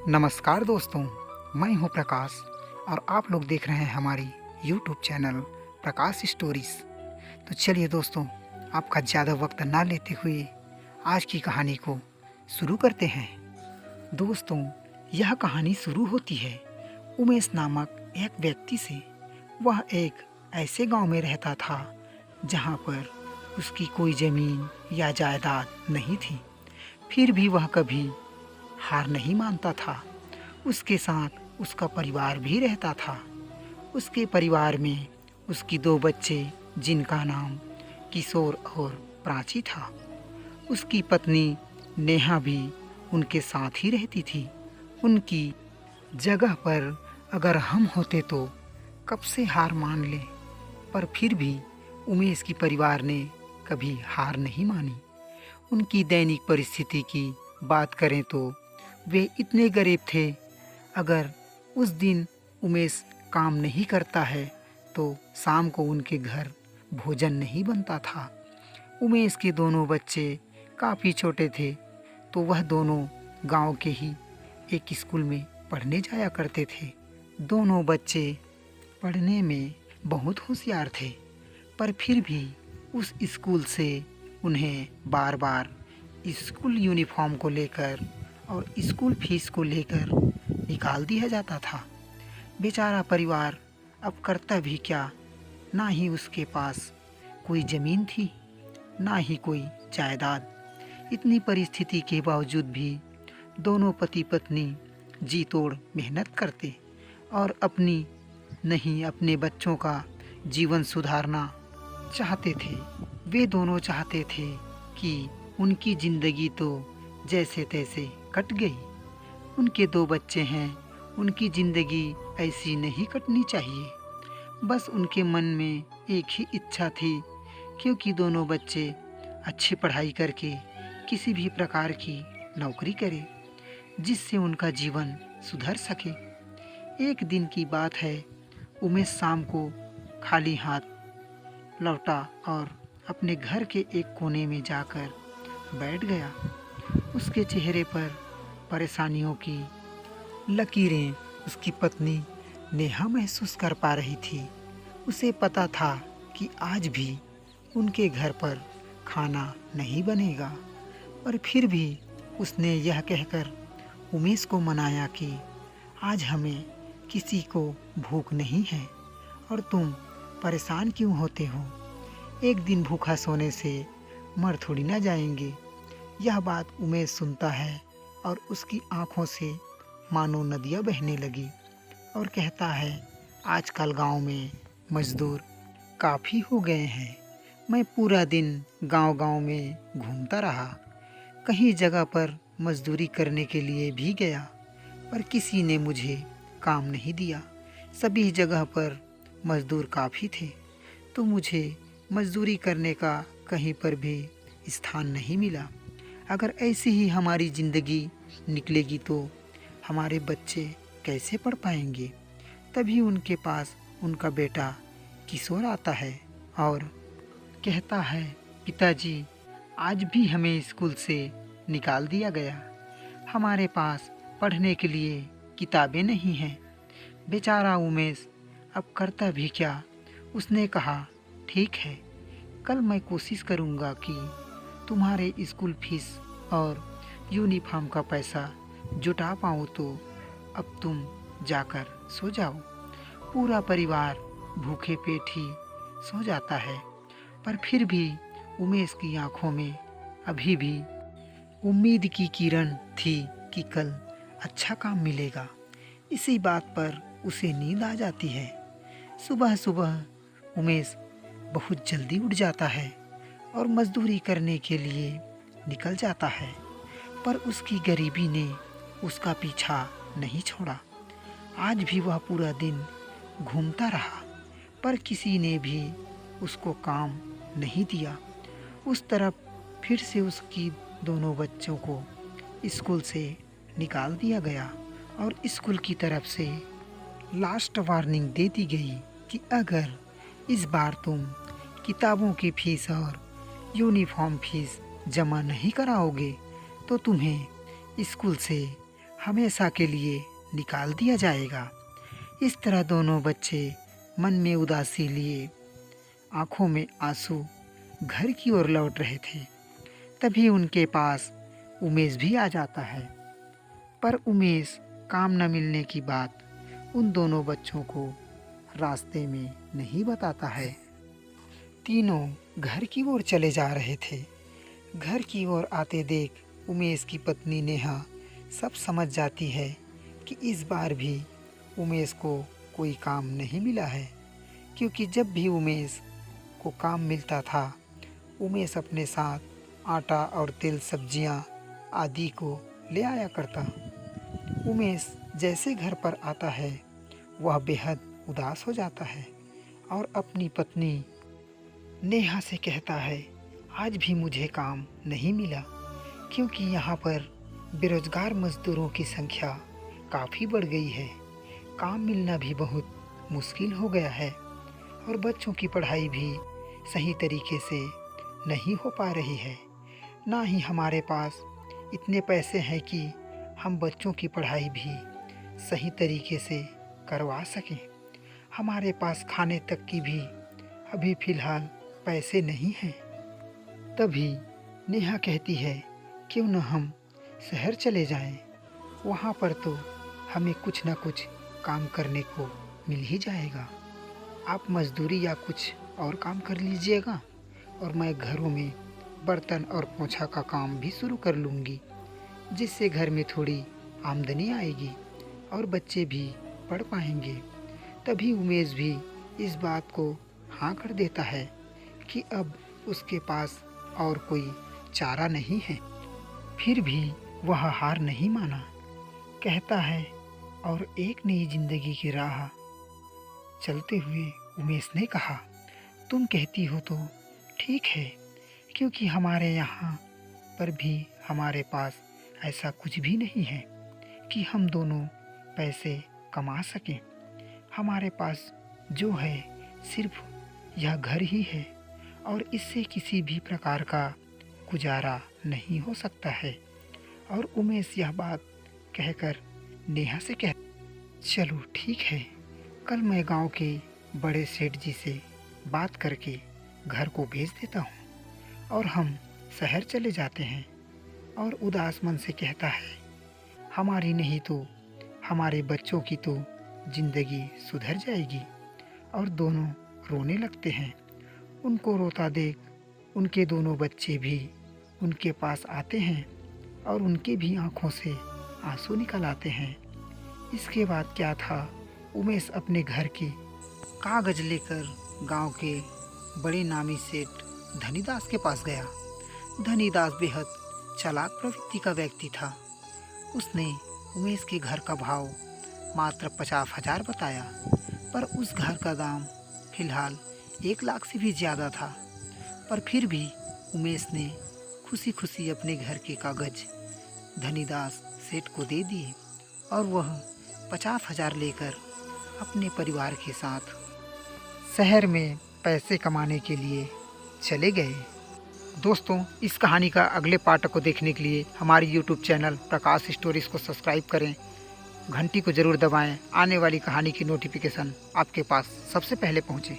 नमस्कार दोस्तों, मैं हूं प्रकाश और आप लोग देख रहे हैं हमारी YouTube चैनल प्रकाश स्टोरीज। तो चलिए दोस्तों, आपका ज़्यादा वक्त ना लेते हुए आज की कहानी को शुरू करते हैं। दोस्तों, यह कहानी शुरू होती है उमेश नामक एक व्यक्ति से। वह एक ऐसे गांव में रहता था जहां पर उसकी कोई ज़मीन या जायदाद नहीं थी। फिर भी वह कभी हार नहीं मानता था। उसके साथ उसका परिवार भी रहता था। उसके परिवार में उसकी 2 बच्चे, जिनका नाम किशोर और प्राची था। उसकी पत्नी नेहा भी उनके साथ ही रहती थी। उनकी जगह पर अगर हम होते तो कब से हार मान लें, पर फिर भी उमेश की परिवार ने कभी हार नहीं मानी। उनकी दैनिक परिस्थिति की बात करें तो वे इतने गरीब थे, अगर उस दिन उमेश काम नहीं करता है तो शाम को उनके घर भोजन नहीं बनता था। उमेश के दोनों बच्चे काफ़ी छोटे थे, तो वह दोनों गांव के ही एक स्कूल में पढ़ने जाया करते थे। दोनों बच्चे पढ़ने में बहुत होशियार थे, पर फिर भी उस स्कूल से उन्हें बार बार स्कूल यूनिफॉर्म को लेकर और स्कूल फीस को लेकर निकाल दिया जाता था। बेचारा परिवार अब करता भी क्या, ना ही उसके पास कोई ज़मीन थी, ना ही कोई जायदाद। इतनी परिस्थिति के बावजूद भी दोनों पति पत्नी जी तोड़ मेहनत करते और अपनी नहीं अपने बच्चों का जीवन सुधारना चाहते थे। वे दोनों चाहते थे कि उनकी ज़िंदगी तो जैसे तैसे कट गई। उनके 2 बच्चे हैं, उनकी ज़िंदगी ऐसी नहीं कटनी चाहिए। बस उनके मन में एक ही इच्छा थी, क्योंकि दोनों बच्चे अच्छी पढ़ाई करके किसी भी प्रकार की नौकरी करें, जिससे उनका जीवन सुधर सके। एक दिन की बात है, उमेश शाम को खाली हाथ लौटा और अपने घर के एक कोने में जाकर बैठ गया। उसके चेहरे पर परेशानियों की लकीरें उसकी पत्नी नेहा महसूस कर पा रही थी। उसे पता था कि आज भी उनके घर पर खाना नहीं बनेगा, पर फिर भी उसने यह कहकर उमेश को मनाया कि आज हमें किसी को भूख नहीं है और तुम परेशान क्यों होते हो। एक दिन भूखा सोने से मर थोड़ी ना जाएंगे। यह बात उमेश सुनता है और उसकी आंखों से मानो नदियाँ बहने लगी और कहता है, आजकल गांव में मजदूर काफ़ी हो गए हैं। मैं पूरा दिन गांव-गांव में घूमता रहा, कहीं जगह पर मजदूरी करने के लिए भी गया, पर किसी ने मुझे काम नहीं दिया। सभी जगह पर मजदूर काफ़ी थे, तो मुझे मजदूरी करने का कहीं पर भी स्थान नहीं मिला। अगर ऐसी ही हमारी ज़िंदगी निकलेगी तो हमारे बच्चे कैसे पढ़ पाएंगे। तभी उनके पास उनका बेटा किशोर आता है और कहता है, पिताजी, आज भी हमें स्कूल से निकाल दिया गया। हमारे पास पढ़ने के लिए किताबें नहीं हैं। बेचारा उमेश अब करता भी क्या। उसने कहा, ठीक है, कल मैं कोशिश करूँगा कि तुम्हारे स्कूल फीस और यूनिफॉर्म का पैसा जुटा पाऊँ, तो अब तुम जाकर सो जाओ। पूरा परिवार भूखे पेट ही सो जाता है, पर फिर भी उमेश की आंखों में अभी भी उम्मीद की किरण थी कि कल अच्छा काम मिलेगा। इसी बात पर उसे नींद आ जाती है। सुबह सुबह उमेश बहुत जल्दी उठ जाता है और मजदूरी करने के लिए निकल जाता है, पर उसकी गरीबी ने उसका पीछा नहीं छोड़ा। आज भी वह पूरा दिन घूमता रहा, पर किसी ने भी उसको काम नहीं दिया। उस तरफ फिर से उसकी दोनों बच्चों को स्कूल से निकाल दिया गया और स्कूल की तरफ से लास्ट वार्निंग दे दी गई कि अगर इस बार तुम किताबों की फीस और यूनिफॉर्म फीस जमा नहीं कराओगे तो तुम्हें स्कूल से हमेशा के लिए निकाल दिया जाएगा। इस तरह दोनों बच्चे मन में उदासी लिए, आंखों में आंसू, घर की ओर लौट रहे थे। तभी उनके पास उमेश भी आ जाता है। पर उमेश काम न मिलने की बात उन दोनों बच्चों को रास्ते में नहीं बताता है। तीनों घर की ओर चले जा रहे थे। घर की ओर आते देख उमेश की पत्नी नेहा सब समझ जाती है कि इस बार भी उमेश को कोई काम नहीं मिला है, क्योंकि जब भी उमेश को काम मिलता था उमेश अपने साथ आटा और तेल सब्जियां आदि को ले आया करता। उमेश जैसे घर पर आता है वह बेहद उदास हो जाता है और अपनी पत्नी नेहा से कहता है, आज भी मुझे काम नहीं मिला, क्योंकि यहाँ पर बेरोजगार मजदूरों की संख्या काफ़ी बढ़ गई है। काम मिलना भी बहुत मुश्किल हो गया है और बच्चों की पढ़ाई भी सही तरीके से नहीं हो पा रही है। ना ही हमारे पास इतने पैसे हैं कि हम बच्चों की पढ़ाई भी सही तरीके से करवा सकें। हमारे पास खाने तक की भी अभी फ़िलहाल पैसे नहीं हैं। तभी नेहा कहती है, क्यों न हम शहर चले जाएं, वहाँ पर तो हमें कुछ न कुछ काम करने को मिल ही जाएगा। आप मजदूरी या कुछ और काम कर लीजिएगा और मैं घरों में बर्तन और पोछा का काम भी शुरू कर लूँगी, जिससे घर में थोड़ी आमदनी आएगी और बच्चे भी पढ़ पाएंगे। तभी उमेश भी इस बात को हाँ कर देता है कि अब उसके पास और कोई चारा नहीं है। फिर भी वह हार नहीं माना, कहता है और एक नई जिंदगी की राह चलते हुए उमेश ने कहा, तुम कहती हो तो ठीक है, क्योंकि हमारे यहाँ पर भी हमारे पास ऐसा कुछ भी नहीं है कि हम दोनों पैसे कमा सकें। हमारे पास जो है सिर्फ यह घर ही है और इससे किसी भी प्रकार का गुजारा नहीं हो सकता है। और उमेश यह बात कहकर नेहा से कह, चलो ठीक है, कल मैं गांव के बड़े सेठ जी से बात करके घर को भेज देता हूँ और हम शहर चले जाते हैं। और उदास मन से कहता है, हमारी नहीं तो हमारे बच्चों की तो जिंदगी सुधर जाएगी। और दोनों रोने लगते हैं। उनको रोता देख उनके दोनों बच्चे भी उनके पास आते हैं और उनके भी आंखों से आंसू निकल आते हैं। इसके बाद क्या था, उमेश अपने घर के कागज लेकर गांव के बड़े नामी सेठ धनीदास के पास गया। धनीदास बेहद चालाक प्रवृत्ति का व्यक्ति था। उसने उमेश के घर का भाव मात्र 50,000 बताया, पर उस घर का दाम फिलहाल 1 लाख से भी ज़्यादा था। पर फिर भी उमेश ने खुशी खुशी अपने घर के कागज धनीदास सेठ को दे दिए और वह 50,000 लेकर अपने परिवार के साथ शहर में पैसे कमाने के लिए चले गए। दोस्तों, इस कहानी का अगले पार्ट को देखने के लिए हमारे YouTube चैनल प्रकाश स्टोरीज को सब्सक्राइब करें, घंटी को ज़रूर दबाएं, आने वाली कहानी की नोटिफिकेशन आपके पास सबसे पहले पहुंचे।